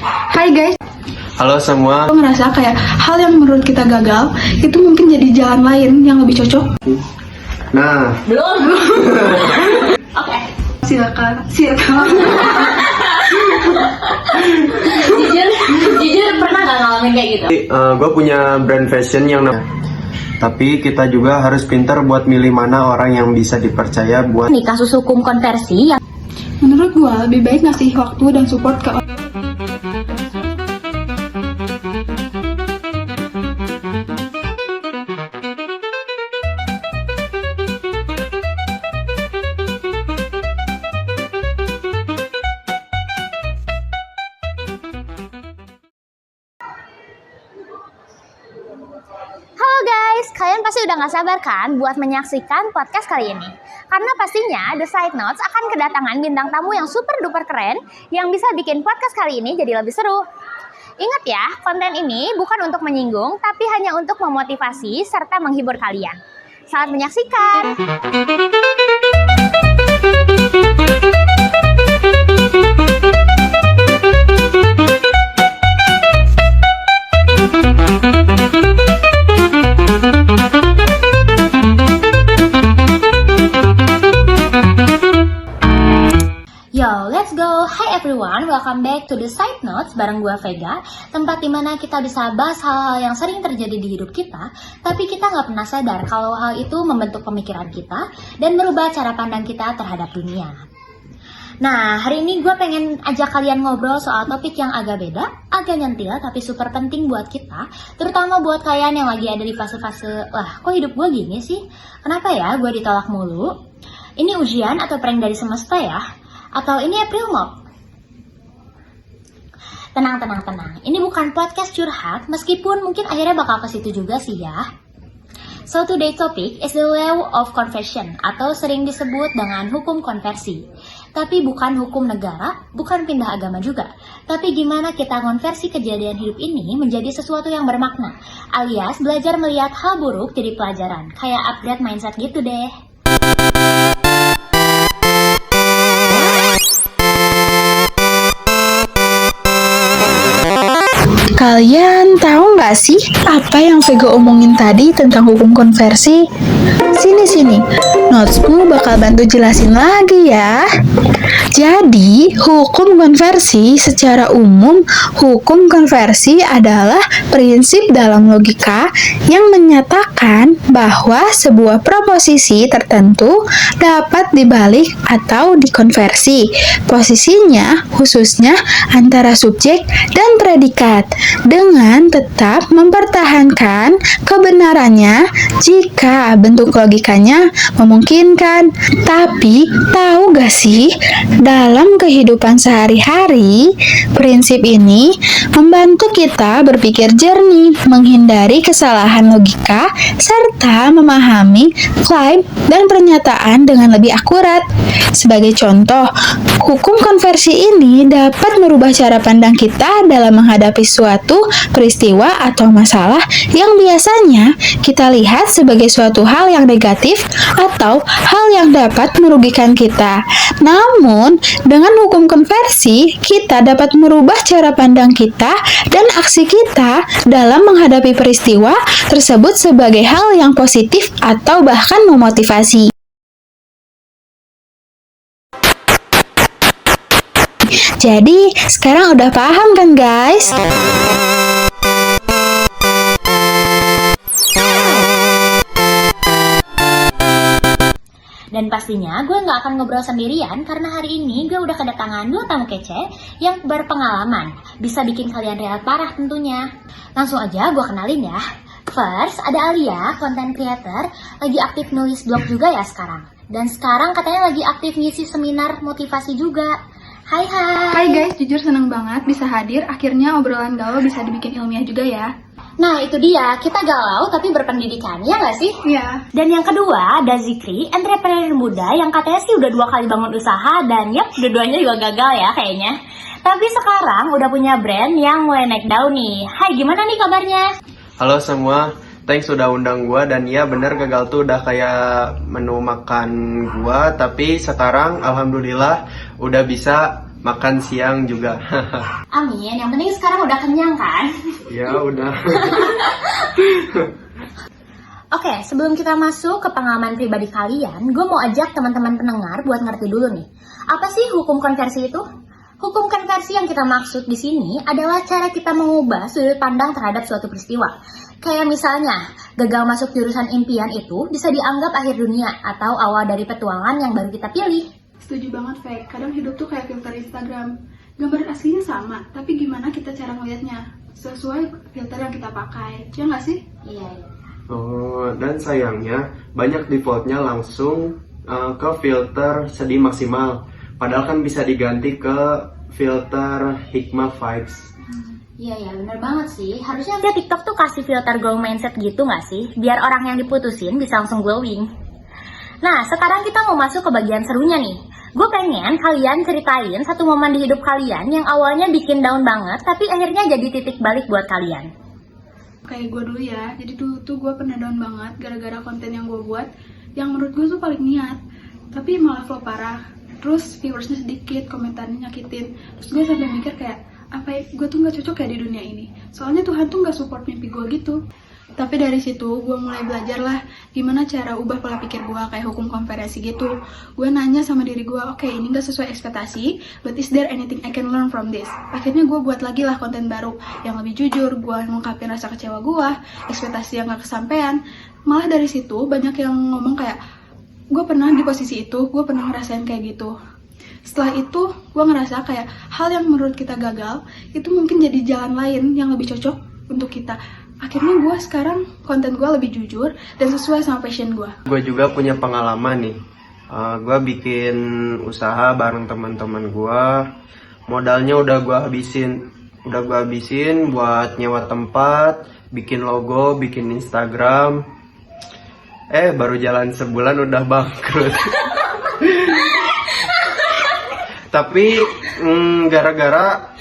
Hai guys, Halo semua. aku ngerasa kayak hal yang menurut kita gagal itu mungkin jadi jalan lain yang lebih cocok. Nah, Belum. Oke. Silakan. Jujur pernah nggak ngalamin kayak gitu? gue punya brand fashion yang tapi kita juga harus pintar buat milih mana orang yang bisa dipercaya buat. Nih kasus hukum konversi yang Menurut gua lebih baik ngasih waktu dan support ke Halo guys, kalian pasti udah gak sabar kan buat menyaksikan podcast kali ini? Karena pastinya The Side Notes akan kedatangan bintang tamu yang super duper keren yang bisa bikin podcast kali ini jadi lebih seru. Ingat ya, konten ini bukan untuk menyinggung, tapi hanya untuk memotivasi serta menghibur kalian. Selamat menyaksikan! Yo, let's go! Hi everyone, welcome back to The Side Notes bareng gua Vega, tempat dimana kita bisa bahas hal-hal yang sering terjadi di hidup kita, tapi kita nggak pernah sadar kalau hal itu membentuk pemikiran kita dan merubah cara pandang kita terhadap dunia. Nah, hari ini gue pengen ajak kalian ngobrol soal topik yang agak beda, agak nyentil, tapi super penting buat kita, terutama buat kalian yang lagi ada di fase-fase, wah kok hidup gue gini sih? Kenapa ya gue ditolak mulu? Ini ujian atau prank dari semesta ya? Atau ini April Mop? Tenang. Ini bukan podcast curhat, meskipun mungkin akhirnya bakal ke situ juga sih ya. So today's topic is the law of conversion, atau sering disebut dengan hukum konversi. Tapi bukan hukum negara, bukan pindah agama juga. Tapi gimana kita konversi kejadian hidup ini menjadi sesuatu yang bermakna, alias belajar melihat hal buruk jadi pelajaran, kayak upgrade mindset gitu deh. Kalian tahu nggak sih apa yang Vega omongin tadi tentang hukum konversi? Sini, notesmu bakal bantu jelasin lagi ya. Jadi, hukum konversi secara umum, hukum konversi adalah prinsip dalam logika yang menyatakan bahwa sebuah proposisi tertentu dapat dibalik atau dikonversi. Posisinya khususnya antara subjek dan predikat, dengan tetap mempertahankan kebenarannya jika bentuk logikanya memungkinkan. Tapi tahu gak sih, dalam kehidupan sehari-hari, prinsip ini membantu kita berpikir jernih, menghindari kesalahan logika, serta memahami klaim dan pernyataan dengan lebih akurat. Sebagai contoh, hukum konversi ini dapat merubah cara pandang kita dalam menghadapi suatu peristiwa atau masalah yang biasanya kita lihat sebagai suatu hal yang negatif atau hal yang dapat merugikan kita. Namun, dengan hukum konversi, kita dapat merubah cara pandang kita dan aksi kita dalam menghadapi peristiwa tersebut sebagai hal yang positif atau bahkan memotivasi. Jadi, sekarang udah paham kan guys? Dan pastinya gue gak akan ngobrol sendirian karena hari ini gue udah kedatangan 2 tamu kece yang berpengalaman. Bisa bikin kalian real parah tentunya. Langsung aja gue kenalin ya. First, ada Alia, content creator, lagi aktif nulis blog juga ya sekarang. Dan sekarang katanya lagi aktif ngisi seminar motivasi juga. Hai. Hai guys, jujur seneng banget bisa hadir. Akhirnya obrolan galau bisa dibikin ilmiah juga ya. Nah itu dia, kita galau tapi berpendidikan, ya nggak sih? Iya. Dan yang kedua, ada Zikri, entrepreneur muda yang katanya sih udah 2 kali bangun usaha dan yep, dua-duanya juga gagal ya kayaknya. Tapi sekarang udah punya brand yang mulai naik daun nih. Hai, gimana nih kabarnya? Halo semua. Thanks udah undang gua, dan ya bener gagal tuh udah kayak menu makan gua, tapi sekarang alhamdulillah udah bisa makan siang juga. Amin, yang penting sekarang udah kenyang kan? Ya udah. Oke, sebelum kita masuk ke pengalaman pribadi kalian, gue mau ajak teman-teman pendengar buat ngerti dulu nih. Apa sih hukum konversi itu? Hukum konversi yang kita maksud di sini adalah cara kita mengubah sudut pandang terhadap suatu peristiwa. Kayak misalnya, gagal masuk jurusan impian itu bisa dianggap akhir dunia atau awal dari petualangan yang baru kita pilih. Setuju banget, Fek. Kadang hidup tuh kayak filter Instagram. Gambar aslinya sama, tapi gimana kita cara ngelihatnya? Sesuai filter yang kita pakai. Ya nggak sih? Iya. Oh, dan sayangnya banyak defaultnya langsung ke filter sedih maksimal. Padahal kan bisa diganti ke filter hikmah vibes. Iya, bener banget sih. Harusnya TikTok tuh kasih filter glow mindset gitu nggak sih? Biar orang yang diputusin bisa langsung glowing. Nah, sekarang kita mau masuk ke bagian serunya nih. Gue pengen kalian ceritain satu momen di hidup kalian yang awalnya bikin down banget, tapi akhirnya jadi titik balik buat kalian. Kayak gue dulu ya. Jadi dulu tuh gue pernah down banget gara-gara konten yang gue buat, yang menurut gue tuh paling niat, tapi malah flop parah. Terus viewersnya sedikit, komentarnya nyakitin. Terus gue sampai mikir kayak, apa ya, gue tuh gak cocok ya di dunia ini. Soalnya Tuhan tuh gak support mimpi gue gitu. Tapi dari situ gue mulai belajar lah gimana cara ubah pola pikir gue kayak hukum konversi gitu. Gue nanya sama diri gue, oke, ini gak sesuai ekspektasi, but is there anything I can learn from this? Akhirnya gue buat lagi lah konten baru yang lebih jujur. Gue ngungkapin rasa kecewa gue, ekspektasi yang gak kesampean. Malah dari situ banyak yang ngomong kayak, gue pernah di posisi itu, gue pernah ngerasain kayak gitu. Setelah itu gue ngerasa kayak hal yang menurut kita gagal itu mungkin jadi jalan lain yang lebih cocok untuk kita. Akhirnya gue sekarang konten gue lebih jujur dan sesuai sama passion gue. Gue juga punya pengalaman nih. Gue bikin usaha bareng teman-teman gue. Modalnya udah gue habisin buat nyewa tempat, bikin logo, bikin Instagram. Baru jalan sebulan udah bangkrut. Tapi gara-gara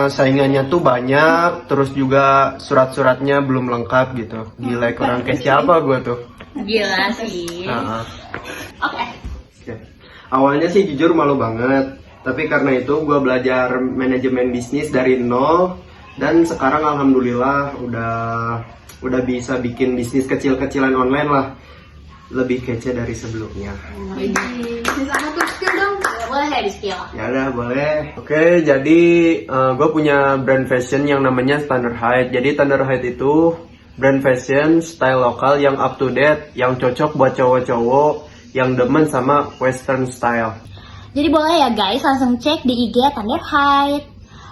saingannya tuh banyak, terus juga surat-suratnya belum lengkap gitu. Gila, kurang kayak siapa gue tuh. Gila sih. Oke. Awalnya sih jujur malu banget, tapi karena itu gue belajar manajemen bisnis dari nol, dan sekarang alhamdulillah udah bisa bikin bisnis kecil-kecilan online lah, lebih kece dari sebelumnya. Bisnis apa tuh, skill dong? Boleh ya di skill? Ya udah, boleh. Oke, jadi gue punya brand fashion yang namanya Standard Height. Jadi Standard Height itu brand fashion style lokal yang up to date, yang cocok buat cowok-cowok yang demen sama western style. Jadi boleh ya guys, langsung cek di IG Standard Height.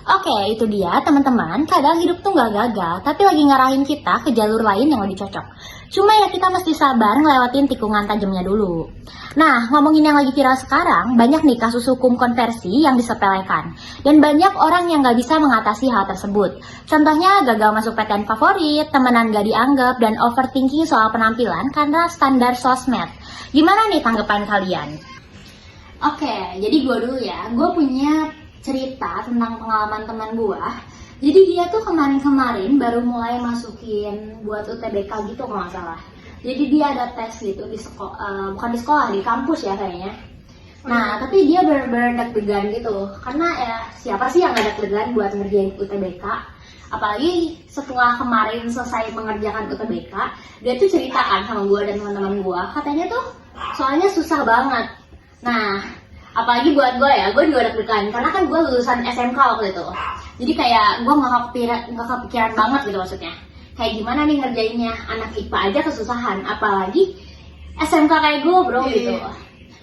Oke, itu dia teman-teman. Kadang hidup tuh nggak gagal, tapi lagi ngarahin kita ke jalur lain yang lebih cocok. Cuma ya kita mesti sabar ngelewatin tikungan tajamnya dulu. Nah, ngomongin yang lagi viral sekarang, banyak nih kasus hukum konversi yang disepelekan. Dan banyak orang yang nggak bisa mengatasi hal tersebut. Contohnya gagal masuk PTN favorit, temenan gak dianggap, dan overthinking soal penampilan karena standar sosmed. Gimana nih tanggapan kalian? Oke, jadi gue dulu ya. Gue punya cerita tentang pengalaman teman gue. Jadi dia tuh kemarin-kemarin baru mulai masukin buat UTBK gitu kalau nggak salah. Jadi dia ada tes gitu di sekolah, bukan di sekolah, di kampus ya kayaknya. Nah, tapi dia bener-bener deg-degan gitu. Karena ya siapa sih yang gak deg-degan buat ngerjain UTBK? Apalagi setelah kemarin selesai mengerjakan UTBK, dia tuh ceritakan sama gue dan teman-teman gue, katanya tuh soalnya susah banget. Nah, apalagi buat gue ya, gue juga deg-degan karena kan gue lulusan SMK waktu itu. Jadi kayak gue nggak kepikiran banget gitu maksudnya. Kayak gimana nih ngerjainnya, anak IPA aja kesusahan, apalagi SMK kayak gue bro gitu.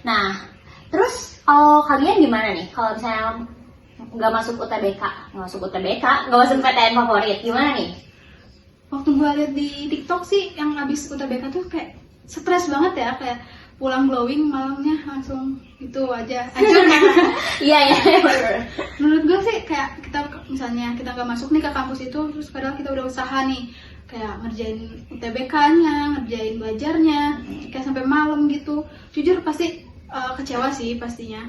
Nah, terus kalau kalian gimana nih kalau misalnya nggak masuk UTBK, nggak masuk PTN favorit, gimana nih? Waktu gue liat di TikTok sih yang abis UTBK tuh kayak stres banget ya, kayak pulang glowing malamnya langsung itu aja hancur. Iya. Menurut gue sih kayak kita misalnya kita nggak masuk nih ke kampus itu, terus padahal kita udah usaha nih kayak ngerjain UTBK-nya, ngerjain belajarnya, kayak sampai malam gitu. Jujur pasti kecewa sih pastinya.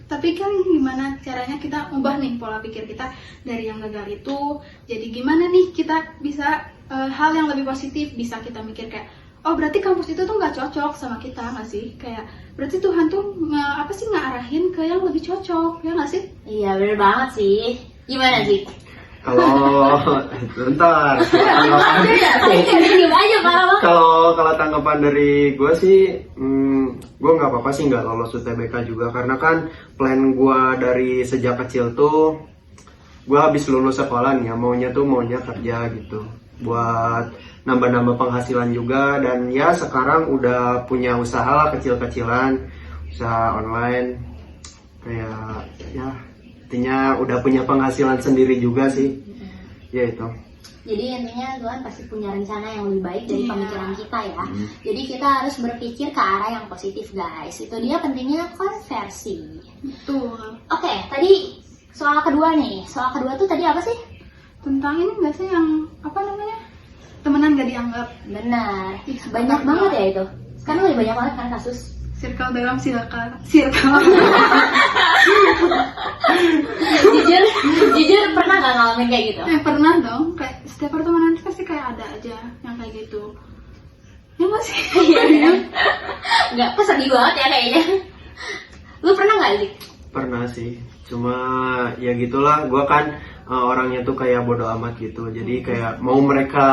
Tapi kan gimana caranya kita ubah nih pola pikir kita dari yang gagal itu. Jadi gimana nih kita bisa hal yang lebih positif, bisa kita mikir kayak oh berarti kampus itu tuh nggak cocok sama kita nggak sih? Kayak berarti Tuhan tuh ngarahin ke yang lebih cocok, ya nggak sih? Iya bener banget sih. Gimana sih? Kalau bentar, kalau tanggapan dari gue sih, gue nggak apa-apa sih nggak lolos UTBK juga, karena kan plan gue dari sejak kecil tuh, gue habis lulus sekolah nih ya, maunya kerja gitu, buat nambah-nambah penghasilan juga, dan ya sekarang udah punya usaha lah kecil-kecilan, usaha online, kayak ya intinya udah punya penghasilan sendiri juga sih, ya itu. Jadi intinya Tuhan pasti punya rencana yang lebih baik dari pemikiran kita ya. Jadi kita harus berpikir ke arah yang positif guys. Itu dia pentingnya konversi. Betul. Oke, tadi soal kedua nih. Soal kedua tuh tadi apa sih? Tentang ini nggak sih yang apa namanya? Temenan gak dianggap. Benar. Ih, Banyak benar. banget ya itu. Sekarang lebih banyak banget kan kasus. Circle dalam circle. jujur pernah nggak ngalamin kayak gitu? Pernah dong. Kayak setiap pertemanan itu pasti kayak ada aja yang kayak gitu. Ya nggak sih? Nggak, kok sedih banget ya kayaknya. Lu pernah nggak sih? Pernah sih, cuma ya gitulah, gue kan orangnya tuh kayak bodo amat gitu, jadi kayak mau mereka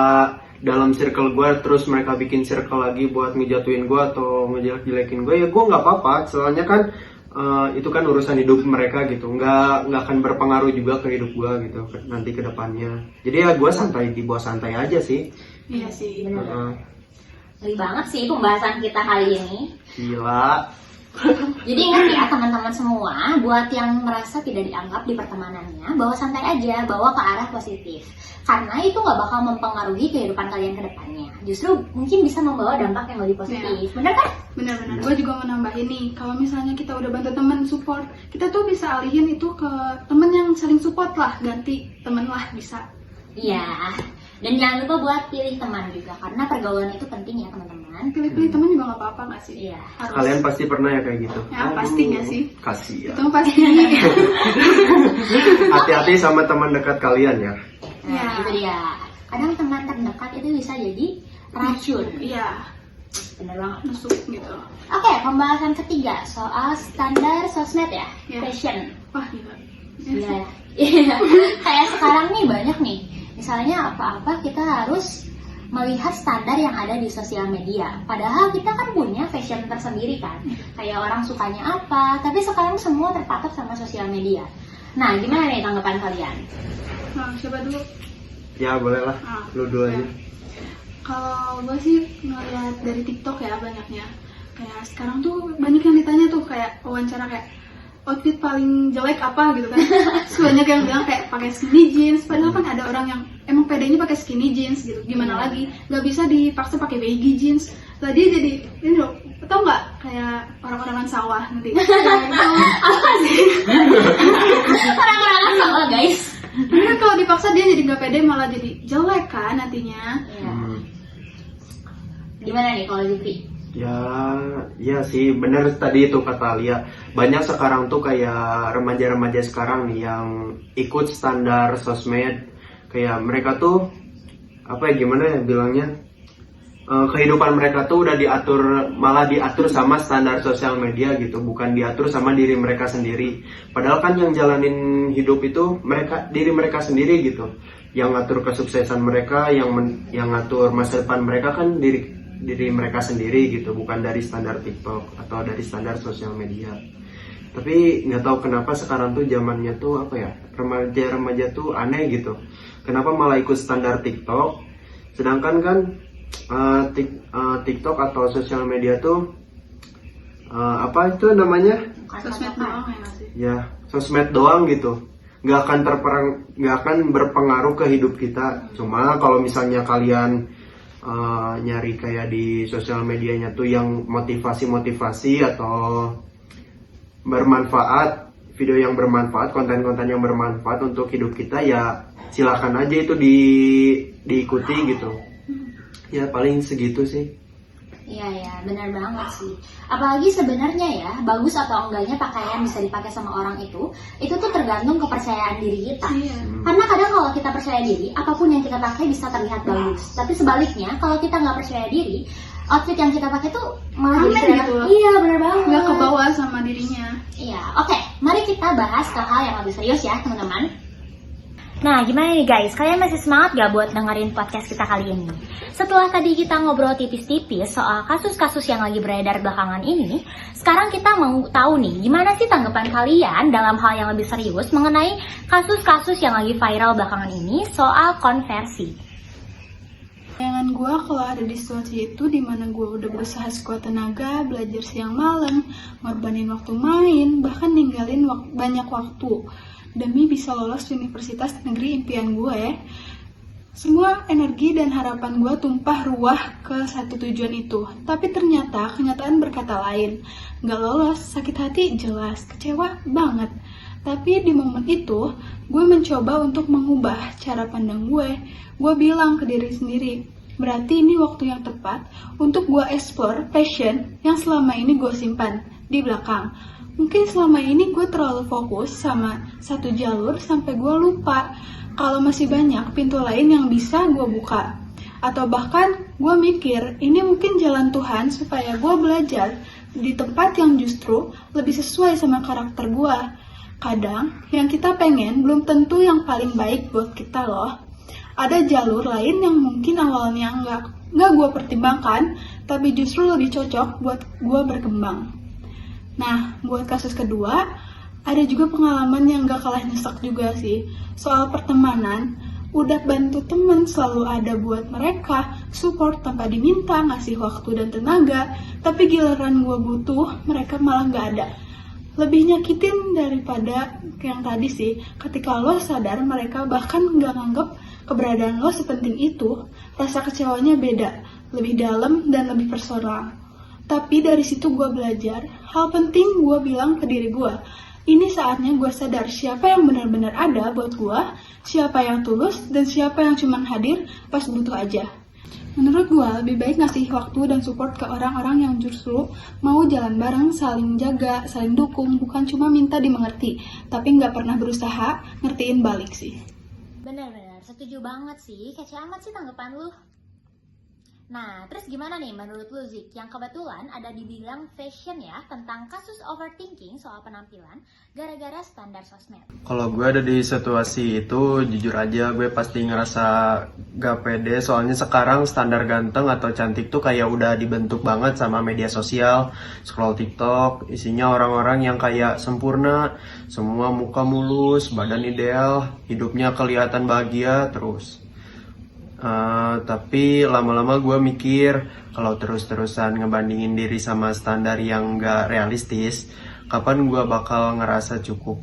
dalam circle gue terus mereka bikin circle lagi buat ngejatuhin gue atau ngejelek-jelekin gue, ya gue nggak apa-apa, soalnya kan itu kan urusan hidup mereka gitu, nggak akan berpengaruh juga ke hidup gue gitu nanti ke depannya, jadi ya gue santai, dibawa santai aja sih. Iya sih. Bener. Ngeri banget sih pembahasan kita kali ini. Gila. Jadi ingat ya teman-teman semua, buat yang merasa tidak dianggap di pertemanannya, bawa santai aja, bawa ke arah positif. Karena itu nggak bakal mempengaruhi kehidupan kalian ke depannya. Justru mungkin bisa membawa dampak yang lebih positif. Bener kan? Benar-benar. Gue juga mau nambahin nih, kalau misalnya kita udah bantu temen support, kita tuh bisa alihin itu ke temen yang saling support lah, ganti temen lah bisa. Iya. Dan jangan lupa buat pilih teman juga, karena pergaulan itu penting ya teman-teman. Pilih-pilih temen juga nggak apa-apa nggak sih? Iya. Harus. Kalian pasti pernah ya kayak gitu? Ya pasti nggak sih? Kasihan. Itu pasti. Hati-hati sama teman dekat kalian ya. Nah, Ya. itu dia. Kadang teman terdekat itu bisa jadi racun. Iya, Bener banget. nusuk gitu. Oke, pembahasan ketiga soal standar sosmed ya, Iya. fashion. Wah gila. Iya. Iya. Kayak sekarang nih banyak nih. Misalnya apa-apa kita harus melihat standar yang ada di sosial media. Padahal kita kan punya fashion tersendiri kan. Kayak orang sukanya apa, tapi sekarang semua terpatok sama sosial media. Nah, gimana nih tanggapan kalian? Nah, siapa dulu? Ya boleh lah, lu dulu aja. Kalau gue sih ngeliat dari TikTok ya banyaknya. Kayak sekarang tuh banyak yang ditanya tuh kayak wawancara kayak outfit paling jelek apa gitu kan. Terus banyak yang bilang kayak pakai skinny jeans. Padahal kan ada orang yang emang pedenya pakai skinny jeans gitu. Gimana lagi? Gak bisa dipaksa pakai baggy jeans. Lah dia jadi ini loh. Tau nggak kayak orang-orangan sawah nanti? Apa sih? Orang-orang sama guys. Karena kalau dipaksa dia jadi nggak pede malah jadi jelek kan nantinya. Iya. Gimana nih kalau Jupri? Ya sih bener tadi itu kata Lia. Banyak sekarang tuh kayak remaja-remaja sekarang nih yang ikut standar sosmed. Kayak mereka tuh apa ya gimana ya bilangnya? Kehidupan mereka tuh udah diatur, malah diatur sama standar sosial media gitu, bukan diatur sama diri mereka sendiri. Padahal kan yang jalanin hidup itu diri mereka sendiri gitu. Yang ngatur kesuksesan mereka, yang ngatur masa depan mereka kan diri mereka sendiri gitu, bukan dari standar TikTok atau dari standar sosial media. Tapi nggak tahu kenapa sekarang tuh zamannya tuh apa ya, remaja-remaja tuh aneh gitu. Kenapa malah ikut standar TikTok, sedangkan kan TikTok atau sosial media tuh apa itu namanya? Sosmed doang ya nggak sih? Ya sosmed doang gitu, nggak akan berpengaruh ke hidup kita. Cuma kalau misalnya kalian nyari kayak di sosial medianya tuh yang motivasi atau bermanfaat, video yang bermanfaat, konten-konten yang bermanfaat untuk hidup kita, ya silakan aja itu diikuti gitu. Ya paling segitu sih. Iya, benar banget sih. Apalagi sebenarnya ya, bagus atau enggaknya pakaian bisa dipakai sama orang itu tuh tergantung kepercayaan diri kita. Iya. Karena kadang kalau kita percaya diri, apapun yang kita pakai bisa terlihat bagus. Tapi sebaliknya, kalau kita nggak percaya diri, outfit yang kita pakai tuh malah Aneh jadi gitu. Iya, bener banget. Nggak kebawa sama dirinya. Iya, oke. Mari kita bahas ke hal yang lebih serius ya, teman-teman. Nah, gimana nih guys? Kalian masih semangat gak buat dengerin podcast kita kali ini? Setelah tadi kita ngobrol tipis-tipis soal kasus-kasus yang lagi beredar belakangan ini, sekarang kita mau tahu nih, gimana sih tanggapan kalian dalam hal yang lebih serius mengenai kasus-kasus yang lagi viral belakangan ini soal konversi. Bayangan gue kalau ada di situasi itu dimana gue udah berusaha sekuat tenaga, belajar siang malam, ngorbanin waktu main, bahkan ninggalin banyak waktu demi bisa lolos universitas negeri impian gue ya. Semua energi dan harapan gue tumpah ruah ke satu tujuan itu. Tapi ternyata kenyataan berkata lain. Gak lolos, sakit hati jelas, kecewa banget. Tapi di momen itu, gue mencoba untuk mengubah cara pandang gue. Gue bilang ke diri sendiri, berarti ini waktu yang tepat untuk gue explore passion yang selama ini gue simpan di belakang. Mungkin selama ini gue terlalu fokus sama satu jalur sampai gue lupa kalau masih banyak pintu lain yang bisa gue buka. Atau bahkan gue mikir ini mungkin jalan Tuhan supaya gue belajar di tempat yang justru lebih sesuai sama karakter gue. Kadang yang kita pengen belum tentu yang paling baik buat kita loh. Ada jalur lain yang mungkin awalnya nggak gue pertimbangkan, tapi justru lebih cocok buat gue berkembang. Nah, buat kasus kedua, ada juga pengalaman yang gak kalah nyesek juga sih. Soal pertemanan, udah bantu temen selalu ada buat mereka, support tanpa diminta, ngasih waktu dan tenaga, tapi giliran gue butuh, mereka malah gak ada. Lebih nyakitin daripada yang tadi sih, ketika lo sadar mereka bahkan gak nganggep keberadaan lo sepenting itu, rasa kecewanya beda, lebih dalam dan lebih personal. Tapi dari situ gue belajar, hal penting gue bilang ke diri gue, ini saatnya gue sadar siapa yang benar-benar ada buat gue, siapa yang tulus, dan siapa yang cuma hadir pas butuh aja. Menurut gue, lebih baik ngasih waktu dan support ke orang-orang yang justru mau jalan bareng, saling jaga, saling dukung, bukan cuma minta dimengerti, tapi nggak pernah berusaha ngertiin balik sih. Bener-bener, setuju banget sih. Kece amat sih tanggapan lu. Nah, terus gimana nih menurut lu Zik, yang kebetulan ada di bidang fashion ya, tentang kasus overthinking soal penampilan gara-gara standar sosmed? Kalau gue ada di situasi itu, jujur aja gue pasti ngerasa gak pede. Soalnya sekarang standar ganteng atau cantik tuh kayak udah dibentuk banget sama media sosial. Scroll TikTok, isinya orang-orang yang kayak sempurna, semua muka mulus, badan ideal, hidupnya kelihatan bahagia terus. Tapi lama-lama gue mikir kalau terus-terusan ngebandingin diri sama standar yang gak realistis, kapan gue bakal ngerasa cukup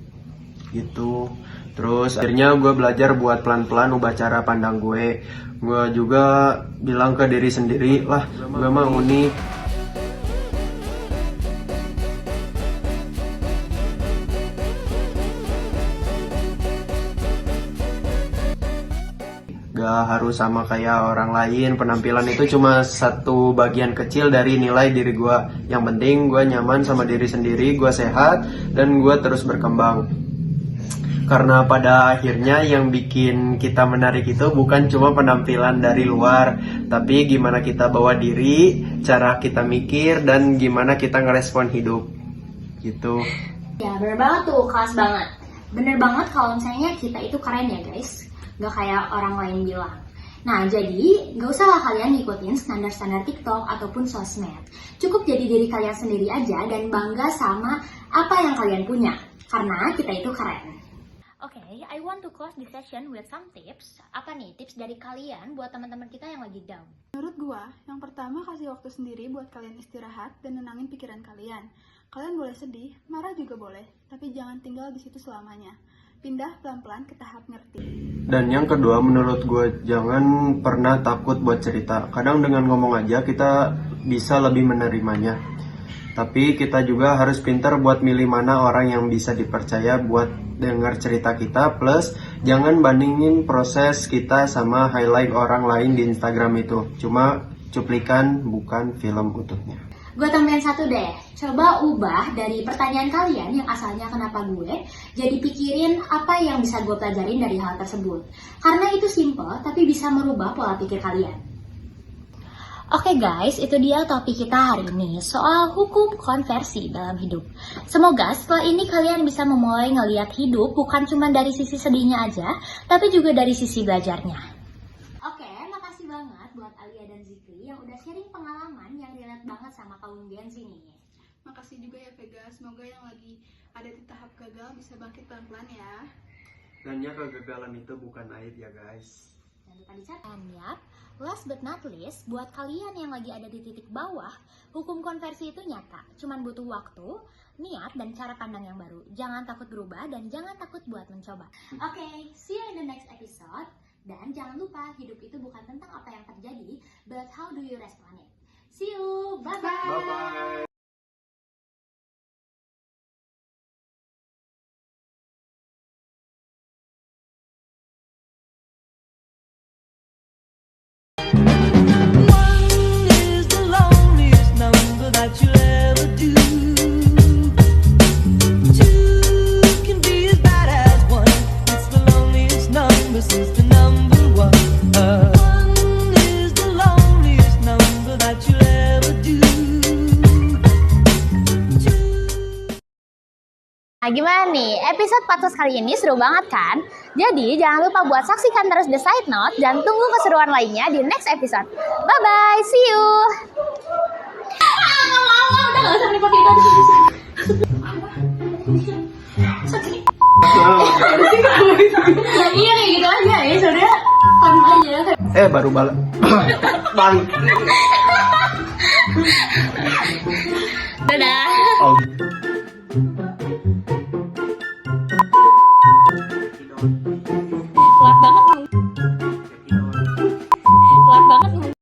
gitu. Terus akhirnya gue belajar buat pelan-pelan ubah cara pandang gue. Gue juga bilang ke diri sendiri, lah gue mah unik. Gak harus sama kayak orang lain. Penampilan itu cuma satu bagian kecil dari nilai diri gue. Yang penting gue nyaman sama diri sendiri, gue sehat, dan gue terus berkembang. Karena pada akhirnya yang bikin kita menarik itu bukan cuma penampilan dari luar, tapi gimana kita bawa diri, cara kita mikir, dan gimana kita ngerespon hidup gitu. Ya bener banget tuh, kelas banget. Bener banget kalau misalnya kita itu keren ya guys, gak kayak orang lain bilang. Nah, jadi gak usahlah kalian ngikutin standar-standar TikTok ataupun sosmed. Cukup jadi diri kalian sendiri aja dan bangga sama apa yang kalian punya. Karena kita itu keren. Oke, I want to close this session with some tips. Apa nih tips dari kalian buat teman-teman kita yang lagi down? Menurut gua, yang pertama kasih waktu sendiri buat kalian istirahat dan nenangin pikiran kalian. Kalian boleh sedih, marah juga boleh, tapi jangan tinggal di situ selamanya. Pindah pelan-pelan ke tahap ngerti. Dan yang kedua, menurut gue jangan pernah takut buat cerita. Kadang dengan ngomong aja kita bisa lebih menerimanya. Tapi kita juga harus pintar buat milih mana orang yang bisa dipercaya buat dengar cerita kita. Plus jangan bandingin proses kita sama highlight orang lain di Instagram itu. Cuma cuplikan, bukan film utuhnya. Gue tambahin satu deh, coba ubah dari pertanyaan kalian yang asalnya kenapa gue, jadi pikirin apa yang bisa gue pelajarin dari hal tersebut. Karena itu simple, tapi bisa merubah pola pikir kalian. Oke guys, itu dia topik kita hari ini, soal hukum konversi dalam hidup. Semoga setelah ini kalian bisa memulai ngelihat hidup bukan cuma dari sisi sedihnya aja, tapi juga dari sisi belajarnya. Oke, makasih banget buat Alia dan Zikri yang udah sharing pengalaman yang relate banget sama kaum Gen Z nih. Makasih juga ya Vega, semoga yang lagi ada di tahap gagal bisa bangkit pelan-pelan ya. Dan ya, kegagalan itu bukan aib ya guys. Jangan lupa dicatat. Yap, last but not least, buat kalian yang lagi ada di titik bawah, hukum konversi itu nyata. Cuman butuh waktu, niat, dan cara pandang yang baru. Jangan takut berubah dan jangan takut buat mencoba. Oke, see you in the next episode. Dan jangan lupa, hidup itu bukan tentang apa yang terjadi, but how do you respond it. See you, bye-bye. Bye-bye. One is the loneliest number that you'll ever do. Two can be as bad as one. It's the loneliest number since the number one. One is the loneliest number that you'll ever do. Nah gimana nih, episode podcast kali ini seru banget kan? Jadi jangan lupa buat saksikan terus The Side Note dan tunggu keseruan lainnya di next episode. Bye-bye, see you! Iya kayak gitu aja ya, saudara. Fun aja. Baru bang. Dadah. Oh. Telat banget. Telat banget.